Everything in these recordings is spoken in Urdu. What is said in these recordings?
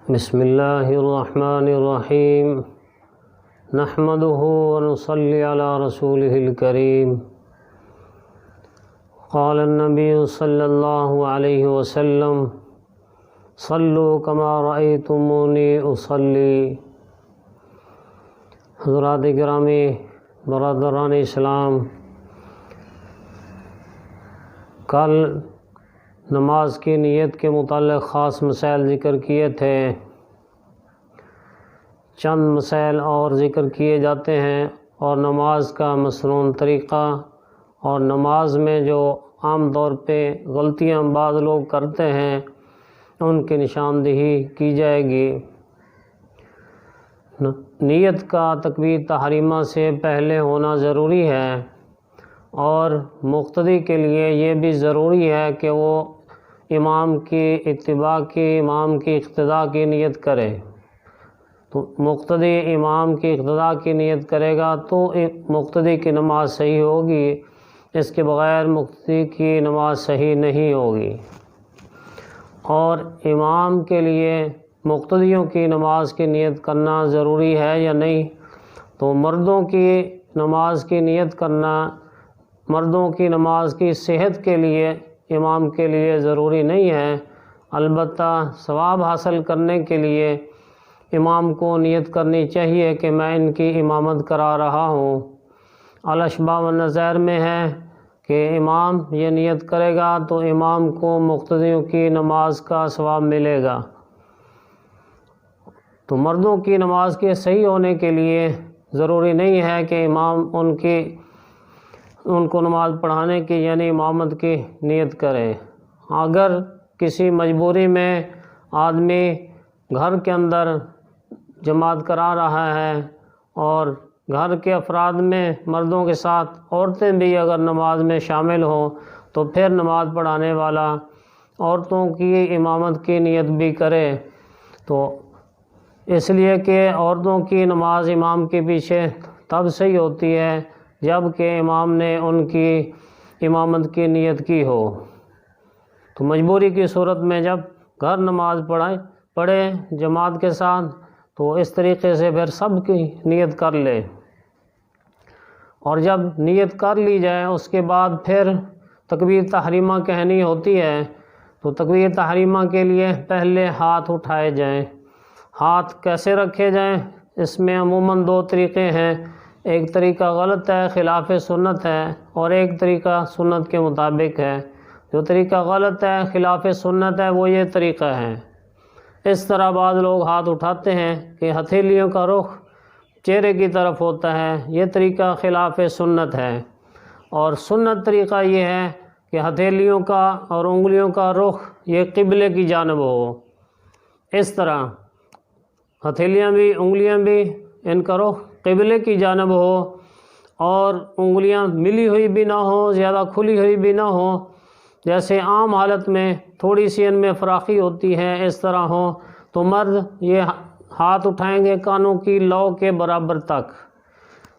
بسم اللہ الرحمن الرحیم نحمده ونصلی علی رسولہ الکریم قال النبی صلی اللہ علیہ وسلم صلوا کما رأیتمونی اصلی۔ حضرات گرامی، برادران اسلام، کل نماز کی نیت کے متعلق خاص مسائل ذکر کیے تھے۔ چند مسائل اور ذکر کیے جاتے ہیں، اور نماز کا مسنون طریقہ، اور نماز میں جو عام طور پہ غلطیاں بعض لوگ کرتے ہیں ان کی نشاندہی کی جائے گی۔ نیت کا تکبیر تحریمہ سے پہلے ہونا ضروری ہے، اور مقتدی کے لیے یہ بھی ضروری ہے کہ وہ امام کی اتباع کی، امام کی اقتداء کی نیت کرے۔ تو مقتدی امام کی اقتداء کی نیت کرے گا تو مقتدی کی نماز صحیح ہوگی، اس کے بغیر مقتدی کی نماز صحیح نہیں ہوگی۔ اور امام کے لیے مقتدیوں کی نماز کی نیت کرنا ضروری ہے یا نہیں؟ تو مردوں کی نماز کی نیت کرنا مردوں کی نماز کی صحت کے لیے امام کے لیے ضروری نہیں ہے، البتہ ثواب حاصل کرنے کے لیے امام کو نیت کرنی چاہیے کہ میں ان کی امامت کرا رہا ہوں۔ الاشباہ والنظائر میں ہے کہ امام یہ نیت کرے گا تو امام کو مقتدیوں کی نماز کا ثواب ملے گا۔ تو مردوں کی نماز کے صحیح ہونے کے لیے ضروری نہیں ہے کہ امام ان کو نماز پڑھانے کی یعنی امامت کی نیت کرے۔ اگر کسی مجبوری میں آدمی گھر کے اندر جماعت کرا رہا ہے اور گھر کے افراد میں مردوں کے ساتھ عورتیں بھی اگر نماز میں شامل ہوں تو پھر نماز پڑھانے والا عورتوں کی امامت کی نیت بھی کرے، تو اس لیے کہ عورتوں کی نماز امام کے پیچھے تب صحیح ہوتی ہے جب کہ امام نے ان کی امامت کی نیت کی ہو۔ تو مجبوری کی صورت میں جب گھر نماز پڑھے جماعت کے ساتھ تو اس طریقے سے پھر سب کی نیت کر لے، اور جب نیت کر لی جائے اس کے بعد پھر تکبیر تحریمہ کہنی ہوتی ہے۔ تو تکبیر تحریمہ کے لیے پہلے ہاتھ اٹھائے جائیں۔ ہاتھ کیسے رکھے جائیں؟ اس میں عموماً دو طریقے ہیں، ایک طریقہ غلط ہے، خلاف سنت ہے، اور ایک طریقہ سنت کے مطابق ہے۔ جو طریقہ غلط ہے، خلاف سنت ہے، وہ یہ طریقہ ہے۔ اس طرح بعض لوگ ہاتھ اٹھاتے ہیں کہ ہتھیلیوں کا رخ چہرے کی طرف ہوتا ہے، یہ طریقہ خلاف سنت ہے۔ اور سنت طریقہ یہ ہے کہ ہتھیلیوں کا اور انگلیوں کا رخ یہ قبلے کی جانب ہو، اس طرح ہتھیلیاں بھی انگلیاں بھی ان کا رخ قبلے کی جانب ہو، اور انگلیاں ملی ہوئی بھی نہ ہوں، زیادہ کھلی ہوئی بھی نہ ہوں، جیسے عام حالت میں تھوڑی سی ان میں فراخی ہوتی ہے اس طرح ہو۔ تو مرد یہ ہاتھ اٹھائیں گے کانوں کی لو کے برابر تک،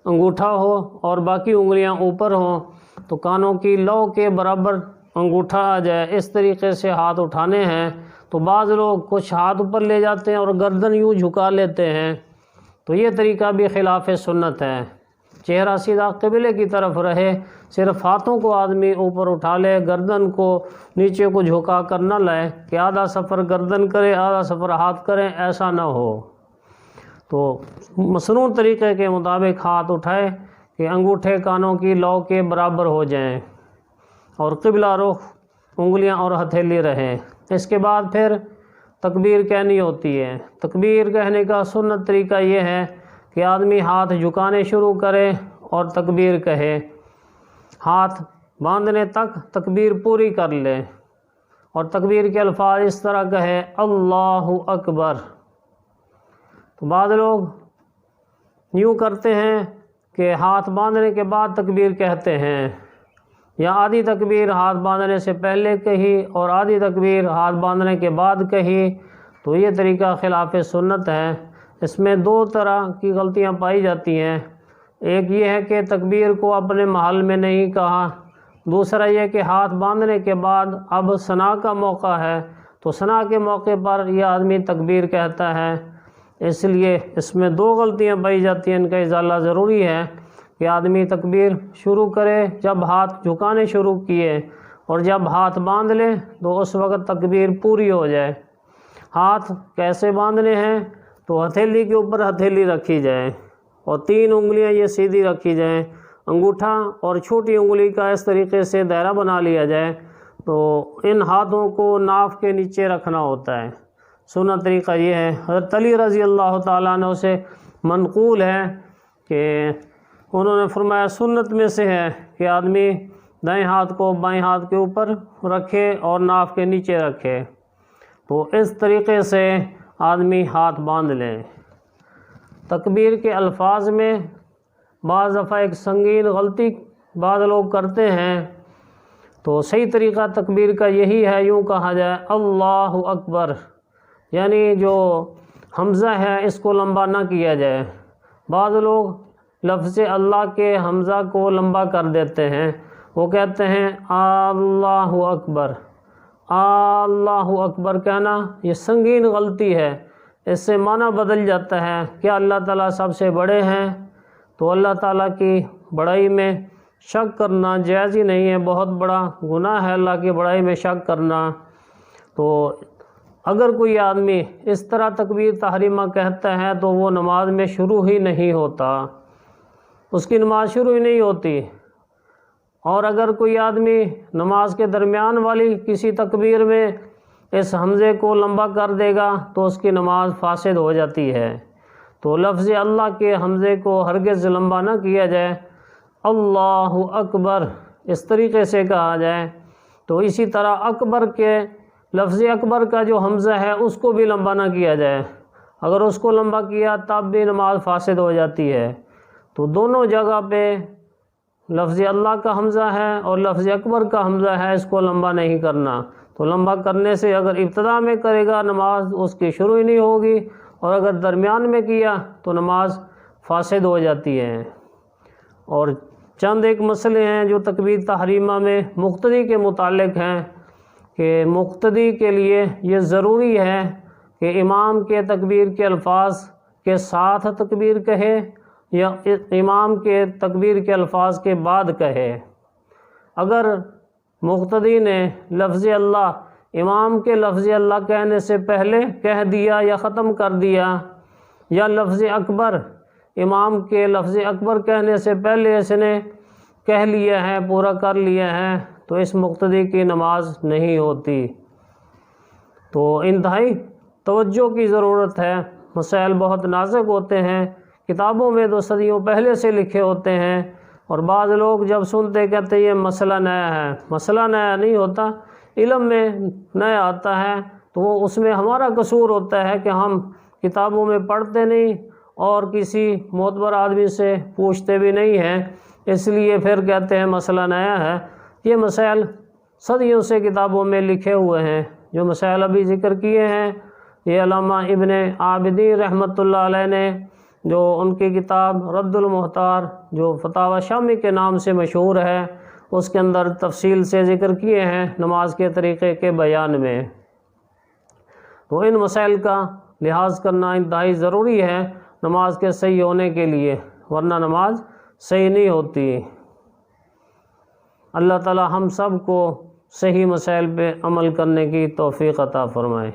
انگوٹھا ہو اور باقی انگلیاں اوپر ہوں تو کانوں کی لو کے برابر انگوٹھا آ جائے، اس طریقے سے ہاتھ اٹھانے ہیں۔ تو بعض لوگ کچھ ہاتھ اوپر لے جاتے ہیں اور گردن یوں جھکا لیتے ہیں، تو یہ طریقہ بھی خلاف سنت ہے۔ چہرہ سیدھا قبلے کی طرف رہے، صرف ہاتھوں کو آدمی اوپر اٹھا لے، گردن کو نیچے کو جھکا کر نہ لائے کہ آدھا سفر گردن کرے آدھا سفر ہاتھ کریں، ایسا نہ ہو۔ تو مسنون طریقے کے مطابق ہاتھ اٹھائے کہ انگوٹھے کانوں کی لو کے برابر ہو جائیں اور قبلہ رخ انگلیاں اور ہتھیلی رہیں۔ اس کے بعد پھر تکبیر کہنی ہوتی ہے۔ تکبیر کہنے کا سنت طریقہ یہ ہے کہ آدمی ہاتھ جھکانے شروع کرے اور تکبیر کہے، ہاتھ باندھنے تک تکبیر پوری کر لے، اور تکبیر کے الفاظ اس طرح کہے، اللہ اکبر۔ تو بعض لوگ یوں کرتے ہیں کہ ہاتھ باندھنے کے بعد تکبیر کہتے ہیں، یا آدھی تکبیر ہاتھ باندھنے سے پہلے کہی اور آدھی تکبیر ہاتھ باندھنے کے بعد کہی، تو یہ طریقہ خلاف سنت ہے۔ اس میں دو طرح کی غلطیاں پائی جاتی ہیں، ایک یہ ہے کہ تکبیر کو اپنے محل میں نہیں کہا، دوسرا یہ کہ ہاتھ باندھنے کے بعد اب ثنا کا موقع ہے تو ثنا کے موقع پر یہ آدمی تکبیر کہتا ہے، اس لیے اس میں 2 غلطیاں پائی جاتی ہیں، ان کا ازالہ ضروری ہے کہ آدمی تکبیر شروع کرے جب ہاتھ جھکانے شروع کیے، اور جب ہاتھ باندھ لے تو اس وقت تکبیر پوری ہو جائے۔ ہاتھ کیسے باندھنے ہیں؟ تو ہتھیلی کے اوپر ہتھیلی رکھی جائے اور 3 انگلیاں یہ سیدھی رکھی جائیں، انگوٹھا اور چھوٹی انگلی کا اس طریقے سے دائرہ بنا لیا جائے، تو ان ہاتھوں کو ناف کے نیچے رکھنا ہوتا ہے۔ سنت طریقہ یہ ہے۔ حضرت علی رضی اللہ تعالیٰ عنہ سے منقول ہے کہ انہوں نے فرمایا سنت میں سے ہے کہ آدمی دائیں ہاتھ کو بائیں ہاتھ کے اوپر رکھے اور ناف کے نیچے رکھے، تو اس طریقے سے آدمی ہاتھ باندھ لے۔ تکبیر کے الفاظ میں بعض دفعہ ایک سنگین غلطی بعض لوگ کرتے ہیں، تو صحیح طریقہ تکبیر کا یہی ہے، یوں کہا جائے اللہ اکبر، یعنی جو حمزہ ہے اس کو لمبا نہ کیا جائے۔ بعض لوگ لفظ اللہ کے حمزہ کو لمبا کر دیتے ہیں، وہ کہتے ہیں اللہ اکبر۔ اللہ اکبر کہنا یہ سنگین غلطی ہے، اس سے معنی بدل جاتا ہے۔ کیا اللہ تعالیٰ سب سے بڑے ہیں؟ تو اللہ تعالیٰ کی بڑائی میں شک کرنا جائز ہی نہیں ہے، بہت بڑا گناہ ہے اللہ کی بڑائی میں شک کرنا۔ تو اگر کوئی آدمی اس طرح تکبیر تحریمہ کہتا ہے تو وہ نماز میں شروع ہی نہیں ہوتا، اس کی نماز شروع ہی نہیں ہوتی۔ اور اگر کوئی آدمی نماز کے درمیان والی کسی تکبیر میں اس حمزے کو لمبا کر دے گا تو اس کی نماز فاسد ہو جاتی ہے۔ تو لفظ اللہ کے حمزے کو ہرگز لمبا نہ کیا جائے، اللہ اکبر اس طریقے سے کہا جائے۔ تو اسی طرح اکبر کے لفظ اکبر کا جو حمزہ ہے اس کو بھی لمبا نہ کیا جائے، اگر اس کو لمبا کیا تب بھی نماز فاسد ہو جاتی ہے۔ تو دونوں جگہ پہ لفظ اللہ کا حمزہ ہے اور لفظ اکبر کا حمزہ ہے، اس کو لمبا نہیں کرنا۔ تو لمبا کرنے سے اگر ابتدا میں کرے گا نماز اس کی شروع ہی نہیں ہوگی، اور اگر درمیان میں کیا تو نماز فاسد ہو جاتی ہے۔ اور چند ایک مسئلے ہیں جو تکبیر تحریمہ میں مقتدی کے متعلق ہیں، کہ مقتدی کے لیے یہ ضروری ہے کہ امام کے تکبیر کے الفاظ کے ساتھ تکبیر کہے یا امام کے تکبیر کے الفاظ کے بعد کہے۔ اگر مقتدی نے لفظ اللہ امام کے لفظ اللہ کہنے سے پہلے کہہ دیا یا ختم کر دیا، یا لفظ اکبر امام کے لفظ اکبر کہنے سے پہلے اس نے کہہ لیا ہے، پورا کر لیا ہے، تو اس مقتدی کی نماز نہیں ہوتی۔ تو انتہائی توجہ کی ضرورت ہے، مسائل بہت نازک ہوتے ہیں، کتابوں میں تو صدیوں پہلے سے لکھے ہوتے ہیں، اور بعض لوگ جب سنتے کہتے یہ مسئلہ نیا ہے۔ مسئلہ نیا نہیں ہوتا، علم میں نیا آتا ہے، تو وہ اس میں ہمارا قصور ہوتا ہے کہ ہم کتابوں میں پڑھتے نہیں اور کسی معتبر آدمی سے پوچھتے بھی نہیں ہیں، اس لیے پھر کہتے ہیں مسئلہ نیا ہے۔ یہ مسائل صدیوں سے کتابوں میں لکھے ہوئے ہیں، جو مسائل ابھی ذکر کیے ہیں یہ علامہ ابن عابدین رحمۃ اللہ علیہ نے، جو ان کی کتاب رد المحتار جو فتاوی شامی کے نام سے مشہور ہے، اس کے اندر تفصیل سے ذکر کیے ہیں نماز کے طریقے کے بیان میں۔ تو ان مسائل کا لحاظ کرنا انتہائی ضروری ہے نماز کے صحیح ہونے کے لیے، ورنہ نماز صحیح نہیں ہوتی۔ اللہ تعالی ہم سب کو صحیح مسائل پہ عمل کرنے کی توفیق عطا فرمائے۔